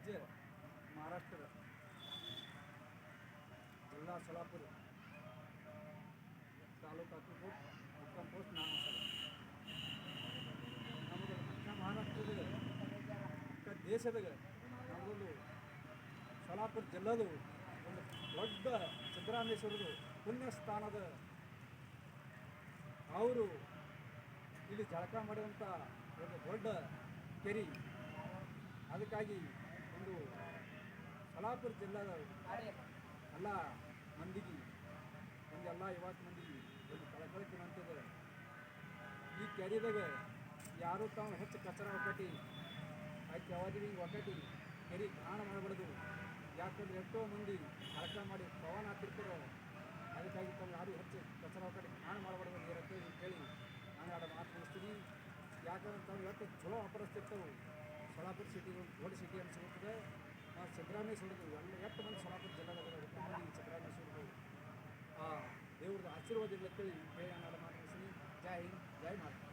ರಾಜ್ಯ ಮಹಾರಾಷ್ಟ್ರದ ಜಿಲ್ಲಾ ಸೋಲಾಪುರ ತಾಲೂಕು ಅಕ್ಕಲಕೋಟ್ ಮುಕ್ಕಾಂ ಪೋಸ್ಟ್ ನಾನು ಸರ್ ನಮ್ಮದು ಮಹಾರಾಷ್ಟ್ರದಾಗ ದೇಶದಾಗ ನಮ್ಮದೊಂದು ಸೋಲಾಪುರ ಜಿಲ್ಲೆದು ಒಂದು ದೊಡ್ಡ ಸಿದ್ದರಾಮೇಶ್ವರದು ಪುಣ್ಯ ಸ್ಥಾನದ ಅವರು ಇಲ್ಲಿ ಜಳಕ ಮಾಡುವಂಥ ಒಂದು ದೊಡ್ಡ ಕೆರೆ. ಅದಕ್ಕಾಗಿ ಒಂದು ಸೋಲಾಪುರ ಜಿಲ್ಲೆದ ಎಲ್ಲ ಮಂದಿಗೆ ಎಲ್ಲ ಯುವಕ ಮಂದಿಗೆ ಒಂದು ಕಳಕಳಿಕೆ ಅಂತದ ಈ ಕೆರೆದಾಗ ಯಾರು ತಾವು ಹೆಚ್ಚು ಕಚರ ಒಕ್ಕಟಿ ಆಯ್ತು ಯಾವಾಗಲೂ ಒಕ್ಕಟಿ ಕೆರೆ ಕಾಣ ಮಾಡಬಾರ್ದು. ಯಾಕಂದ್ರೆ ಎಷ್ಟೋ ಮಂದಿ ಜಳಕ ಮಾಡಿ ಪವನ ಹಾಕಿರ್ತಾರೋ ಅದಕ್ಕಾಗಿ ತಾವು ಯಾರು ಹೆಚ್ಚು ಕಚರ ಒಕ್ಕಟಿ ಕಾಣ ಮಾಡಬಾರ್ದು ನೀರಂತೇಳಿ ಕೇಳಿ ನಾನು ಎರಡು ಮಾತು ಮುಗಿಸ್ತೀನಿ. ಯಾಕಂದ್ರೆ ತಾವು ಎಷ್ಟು ಚಲೋ ಅಪರಿಸ್ತಿರ್ತವೆ. ಸೋಲಾಪುರ ಸಿಟಿ ಒಂದು ದೊಡ್ಡ ಸಿಟಿ ಅನಿಸುತ್ತದೆ. ಸಿದ್ದರಾಮೇಶ್ವರದು ಎಲ್ಲ ಎಷ್ಟು ಮಂದಿ ಸೋಲಾಪುರ ಜಿಲ್ಲೆದಾಗ ಮಂದಿ ಸಿದ್ದರಾಮೇಶ್ವರದು ದೇವ್ರದ್ದು ಆಶೀರ್ವಾದ ಇಲ್ಲತ್ತೇಳಿ ಹೇಳಿ ನಾನು ಮಾತು ಮುಗಿಸ್ತೀನಿ. ಜೈ ಹಿಂದ್, ಜೈ ಮಾತಾ.